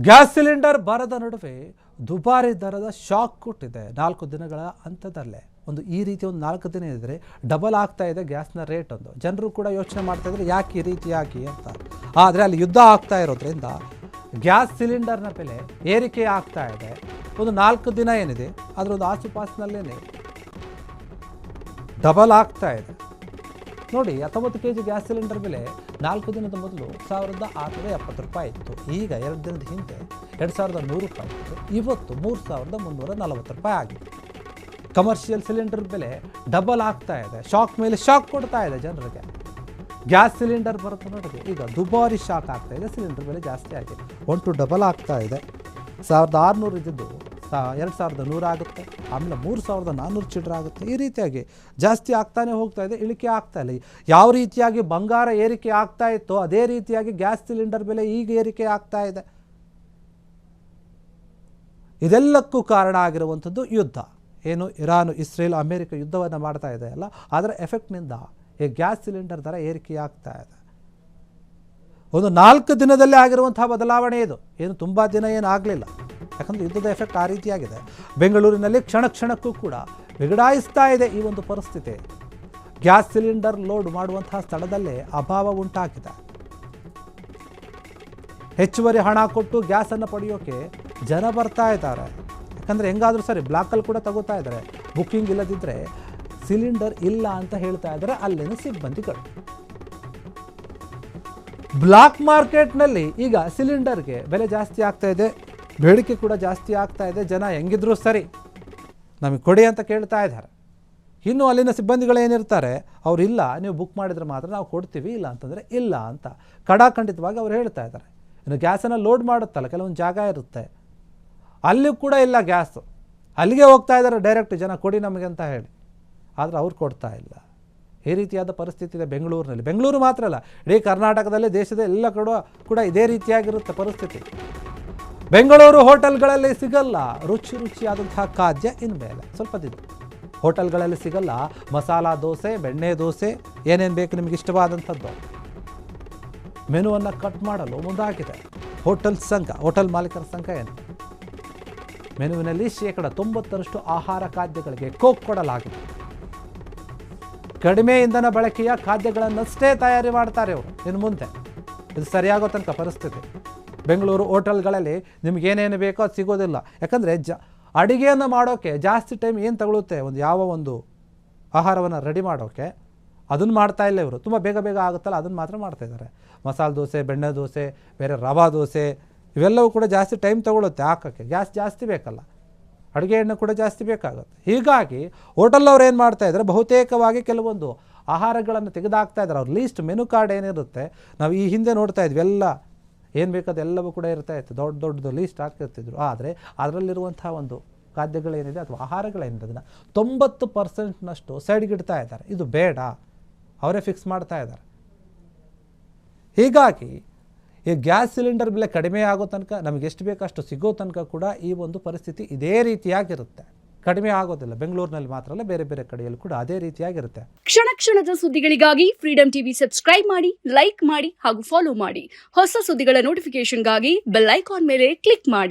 Gas cylinder ಬರದ ನಡುವೆ ದುಬಾರಿ ದರದ ಶಾಕ್ ಕೊಟ್ಟಿದೆ. 4 ದಿನಗಳ ಹಂತದಲ್ಲೇ ಈ ರೀತಿ 4 ದಿನ ಇದ್ದರೆ ಡಬಲ್ ಆಗ್ತಾ ಇದೆ ಗ್ಯಾಸ್ನ ರೇಟ್. ಜನರು ಕೂಡ ಯೋಚನೆ ಮಾಡ್ತಾ ಇದ್ದಾರೆ ಯಾಕೆ ಈ ರೀತಿ ಯಾಕೆ ಅಂತ. ಆದರೆ ಅಲ್ಲಿ ಯುದ್ಧ ಆಗ್ತಾ ಇರೋದ್ರಿಂದ ಗ್ಯಾಸ್ ಸಿಲಿಂಡರ್ನ ಬೆಲೆ ಏರಿಕೆ ಆಗ್ತಾ ಇದೆ. 4 ದಿನ ಏನಿದೆ ಅದರ ಆಸುಪಾಸಿನಲ್ಲೇ ಡಬಲ್ ಆಗ್ತಾ ಇದೆ. ನೋಡಿ, 19 kg ಗ್ಯಾಸ್ ಸಿಲಿಂಡರ್ ಬೆಲೆ 4 ದಿನದ ಮೊದಲು 1670 ರೂಪಾಯಿ ಇತ್ತು. ಈಗ 2 ದಿನದ ಹಿಂದೆ 2100 ರೂಪಾಯಿ ಇತ್ತು. ಇವತ್ತು 3340 ರೂಪಾಯಿ ಆಗಿದೆ. ಕಮರ್ಷಿಯಲ್ ಸಿಲಿಂಡರ್ ಬೆಲೆ ಡಬಲ್ ಆಗ್ತಾ ಇದೆ. ಶಾಕ್ ಮೇಲೆ ಶಾಕ್ ಕೊಡ್ತಾ ಇದೆ ಜನರಿಗೆ. ಗ್ಯಾಸ್ ಸಿಲಿಂಡರ್ ಬರುತ್ತೆ ನೋಡಿ, ಈಗ ದುಬಾರಿ ಶಾಕ್ ಆಗ್ತಾ ಇದೆ. ಸಿಲಿಂಡರ್ ಬೆಲೆ ಜಾಸ್ತಿ ಆಗಿದೆ, ಡಬಲ್ ಆಗ್ತಾ ಇದೆ. 1600 ಇದ್ದಿದ್ದು 2100 ಆಗುತ್ತೆ, ಆಮೇಲೆ 3400 ಚಿಲ್ಲರೆ ಆಗುತ್ತೆ. ಈ ರೀತಿಯಾಗಿ ಜಾಸ್ತಿ ಆಗ್ತಾನೆ ಹೋಗ್ತಾ ಇದೆ, ಇಳಿಕೆ ಆಗ್ತಾ ಇಲ್ಲ. ಯಾವ ರೀತಿಯಾಗಿ ಬಂಗಾರ ಏರಿಕೆ ಆಗ್ತಾ ಇತ್ತೋ ಅದೇ ರೀತಿಯಾಗಿ ಗ್ಯಾಸ್ ಸಿಲಿಂಡರ್ ಬೆಲೆ ಈಗ ಏರಿಕೆ ಆಗ್ತಾ ಇದೆ. ಇದೆಲ್ಲಕ್ಕೂ ಕಾರಣ ಆಗಿರುವಂಥದ್ದು ಯುದ್ಧ. ಏನು ಇರಾನ್ ಇಸ್ರೇಲ್ ಅಮೇರಿಕ ಯುದ್ಧವನ್ನು ಮಾಡ್ತಾ ಇದೆ ಅಲ್ಲ, ಅದರ ಎಫೆಕ್ಟ್ನಿಂದ ಈ ಗ್ಯಾಸ್ ಸಿಲಿಂಡರ್ ದರ ಏರಿಕೆ ಆಗ್ತಾ ಇದೆ. 4 ದಿನದಲ್ಲೇ ಆಗಿರುವಂತಹ ಬದಲಾವಣೆ ಇದು. ಏನು ತುಂಬ ದಿನ ಏನಾಗಲಿಲ್ಲ, ಯಾಕಂದರೆ ಯುದ್ಧದ ಎಫೆಕ್ಟ್ ಆ ರೀತಿಯಾಗಿದೆ. ಬೆಂಗಳೂರಿನಲ್ಲಿ ಕ್ಷಣ ಕ್ಷಣಕ್ಕೂ ಕೂಡ ವಿಗಡಾಯಿಸ್ತಾ ಇದೆ ಈ ಪರಿಸ್ಥಿತಿ. ಗ್ಯಾಸ್ ಸಿಲಿಂಡರ್ ಲೋಡ್ ಮಾಡುವಂತಹ ಸ್ಥಳದಲ್ಲೇ ಅಭಾವ ಉಂಟಾಗಿದೆ. ಹೆಚ್ಚುವರಿ ಹಣ ಕೊಟ್ಟು ಗ್ಯಾಸನ್ನು ಪಡೆಯೋಕೆ ಜನ ಬರ್ತಾ ಇದ್ದಾರೆ. ಯಾಕಂದರೆ ಹೆಂಗಾದರೂ ಸರಿ ಬ್ಲಾಕಲ್ಲಿ ಕೂಡ ತಗೋತಾ ಇದ್ದಾರೆ. ಬುಕ್ಕಿಂಗ್ ಇಲ್ಲದಿದ್ದರೆ ಸಿಲಿಂಡರ್ ಇಲ್ಲ ಅಂತ ಹೇಳ್ತಾ ಇದ್ದಾರೆ ಅಲ್ಲಿನ ಸಿಬ್ಬಂದಿಗಳು. ಬ್ಲಾಕ್ ಮಾರ್ಕೆಟ್ನಲ್ಲಿ ಈಗ ಸಿಲಿಂಡರ್ಗೆ ಬೆಲೆ ಜಾಸ್ತಿ ಆಗ್ತಾ ಇದೆ, ಬೇಡಿಕೆ ಕೂಡ ಜಾಸ್ತಿ ಆಗ್ತಾ ಇದೆ. ಜನ ಹೆಂಗಿದ್ರು ಸರಿ ನಮಗೆ ಕೊಡಿ ಅಂತ ಕೇಳ್ತಾ ಇದ್ದಾರೆ. ಇನ್ನು ಅಲ್ಲಿನ ಸಿಬ್ಬಂದಿಗಳು ಏನಿರ್ತಾರೆ, ಅವ್ರು ಇಲ್ಲ ನೀವು ಬುಕ್ ಮಾಡಿದರೆ ಮಾತ್ರ ನಾವು ಕೊಡ್ತೀವಿ, ಇಲ್ಲ ಅಂತಂದರೆ ಇಲ್ಲ ಅಂತ ಖಡಾಖಂಡಿತವಾಗಿ ಅವ್ರು ಹೇಳ್ತಾ ಇದ್ದಾರೆ. ಇನ್ನು ಗ್ಯಾಸನ್ನು ಲೋಡ್ ಮಾಡುತ್ತಲ್ಲ, ಕೆಲವೊಂದು ಜಾಗ ಇರುತ್ತೆ ಅಲ್ಲಿ ಕೂಡ ಇಲ್ಲ ಗ್ಯಾಸು, ಅಲ್ಲಿಗೆ ಹೋಗ್ತಾ ಇದ್ದಾರೆ ಡೈರೆಕ್ಟ್ ಜನ ಕೊಡಿ ನಮಗೆ ಅಂತ ಹೇಳಿ. ಆದರೆ ಅವ್ರು ಕೊಡ್ತಾ ಇಲ್ಲ. ಈ ರೀತಿಯಾದ ಪರಿಸ್ಥಿತಿ ಇದೆ ಬೆಂಗಳೂರಿನಲ್ಲಿ. ಬೆಂಗಳೂರು ಮಾತ್ರ ಅಲ್ಲ, ಇಡೀ ಕರ್ನಾಟಕದಲ್ಲಿ ದೇಶದ ಎಲ್ಲ ಕಡೆ ಕೂಡ ಇದೇ ರೀತಿಯಾಗಿರುತ್ತೆ ಪರಿಸ್ಥಿತಿ. ಬೆಂಗಳೂರು ಹೋಟೆಲ್ಗಳಲ್ಲಿ ಸಿಗಲ್ಲ ರುಚಿಯಾದಂತಹ ಖಾದ್ಯ. ಇನ್ಮೇಲೆ ಸ್ವಲ್ಪ ದಿನ ಹೋಟೆಲ್ಗಳಲ್ಲಿ ಸಿಗಲ್ಲ ಮಸಾಲ ದೋಸೆ, ಬೆಣ್ಣೆ ದೋಸೆ, ಏನೇನು ಬೇಕು ನಿಮಗೆ ಇಷ್ಟವಾದಂಥದ್ದು. ಮೆನುವನ್ನು ಕಟ್ ಮಾಡಲು ಮುಂದಾಗಿದೆ ಹೋಟೆಲ್ ಮಾಲೀಕರ ಸಂಘ. ಏನು ಮೆನುವಿನಲ್ಲಿ 90% ಆಹಾರ ಖಾದ್ಯಗಳಿಗೆ ಕೋಕ್ ಕೊಡಲಾಗಿದೆ. ಕಡಿಮೆ ಇಂಧನ ಬಳಕೆಯ ಖಾದ್ಯಗಳನ್ನಷ್ಟೇ ತಯಾರಿ ಮಾಡ್ತಾರೆ ಅವರು ಇನ್ನು ಮುಂದೆ. ಇದು ಸರಿಯಾಗೋ ತನಕ ಪರಿಸ್ಥಿತಿ. ಬೆಂಗಳೂರು ಹೋಟೆಲ್ಗಳಲ್ಲಿ ನಿಮಗೇನೇನು ಬೇಕೋ ಅದು ಸಿಗೋದಿಲ್ಲ. ಯಾಕಂದರೆ ಅಡುಗೆಯನ್ನು ಮಾಡೋಕ್ಕೆ ಜಾಸ್ತಿ ಟೈಮ್ ಏನು ತಗೊಳುತ್ತೆ, ಯಾವ ಆಹಾರವನ್ನು ರೆಡಿ ಮಾಡೋಕ್ಕೆ, ಅದನ್ನು ಮಾಡ್ತಾ ಇಲ್ಲ ಇವರು. ತುಂಬ ಬೇಗ ಆಗುತ್ತಲ್ಲ ಅದನ್ನು ಮಾತ್ರ ಮಾಡ್ತಾಯಿದ್ದಾರೆ. ಮಸಾಲೆ ದೋಸೆ, ಬೆಣ್ಣೆ ದೋಸೆ, ಬೇರೆ ರವಾ ದೋಸೆ ಇವೆಲ್ಲವೂ ಕೂಡ ಜಾಸ್ತಿ ಟೈಮ್ ತಗೊಳುತ್ತೆ ಹಾಕೋಕ್ಕೆ. ಗ್ಯಾಸ್ ಜಾಸ್ತಿ ಬೇಕಲ್ಲ, ಅಡುಗೆ ಎಣ್ಣೆ ಕೂಡ ಜಾಸ್ತಿ ಬೇಕಾಗುತ್ತೆ. ಹೀಗಾಗಿ ಹೋಟೆಲ್ನವ್ರು ಏನು ಮಾಡ್ತಾಯಿದ್ದಾರೆ, ಬಹುತೇಕವಾಗಿ ಕೆಲವೊಂದು ಆಹಾರಗಳನ್ನು ತೆಗೆದುಹಾಕ್ತಾ ಇದ್ದಾರೆ. ಅವ್ರ ಲೀಸ್ಟ್ ಮೆನು ಕಾರ್ಡ್ ಏನಿರುತ್ತೆ, ನಾವು ಈ ಹಿಂದೆ ನೋಡ್ತಾ ಇದ್ವಿ, ಎಲ್ಲ ಏನು ಬೇಕಾದೆಲ್ಲವೂ ಕೂಡ ಇರ್ತಾ ಇತ್ತು, ದೊಡ್ಡದು ಲೀಸ್ಟ್ ಹಾಕಿರ್ತಿದ್ರು. ಆದರೆ ಅದರಲ್ಲಿರುವಂಥ ಖಾದ್ಯಗಳೇನಿದೆ ಅಥವಾ ಆಹಾರಗಳೇನಿದೆ ಅದನ್ನು 90%ನಷ್ಟು ಸೈಡ್ಗಿಡ್ತಾ ಇದ್ದಾರೆ. ಇದು ಬೇಡ, ಅವರೇ ಫಿಕ್ಸ್ ಮಾಡ್ತಾ ಇದ್ದಾರೆ. ಹೀಗಾಗಿ ಈ ಗ್ಯಾಸ್ ಸಿಲಿಂಡರ್ ಬೆಲೆ ಕಡಿಮೆ ಆಗೋ ತನಕ, ನಮಗೆ ಎಷ್ಟು ಬೇಕಷ್ಟು ಸಿಗೋ ತನಕ ಕೂಡ ಈ ಪರಿಸ್ಥಿತಿ ಇದೇ ರೀತಿಯಾಗಿರುತ್ತೆ. ಕಡಿಮೆ ಆಗೋದಿಲ್ಲ. ಬೆಂಗಳೂರಿನಲ್ಲಿ ಮಾತ್ರ ಅಲ್ಲ, ಬೇರೆ ಕಡೆಯಲ್ಲೂ ಕೂಡ ಅದೇ ರೀತಿಯಾಗಿರುತ್ತೆ. ಕ್ಷಣದ ಸುದ್ದಿಗಳಿಗಾಗಿ ಫ್ರೀಡಂ ಟಿವಿ ಸಬ್ಸ್ಕ್ರೈಬ್ ಮಾಡಿ, ಲೈಕ್ ಮಾಡಿ ಹಾಗೂ ಫಾಲೋ ಮಾಡಿ. ಹೊಸ ಸುದ್ದಿಗಳ ನೋಟಿಫಿಕೇಶನ್ಗಾಗಿ ಬೆಲ್ ಐಕಾನ್ ಮೇಲೆ ಕ್ಲಿಕ್ ಮಾಡಿ.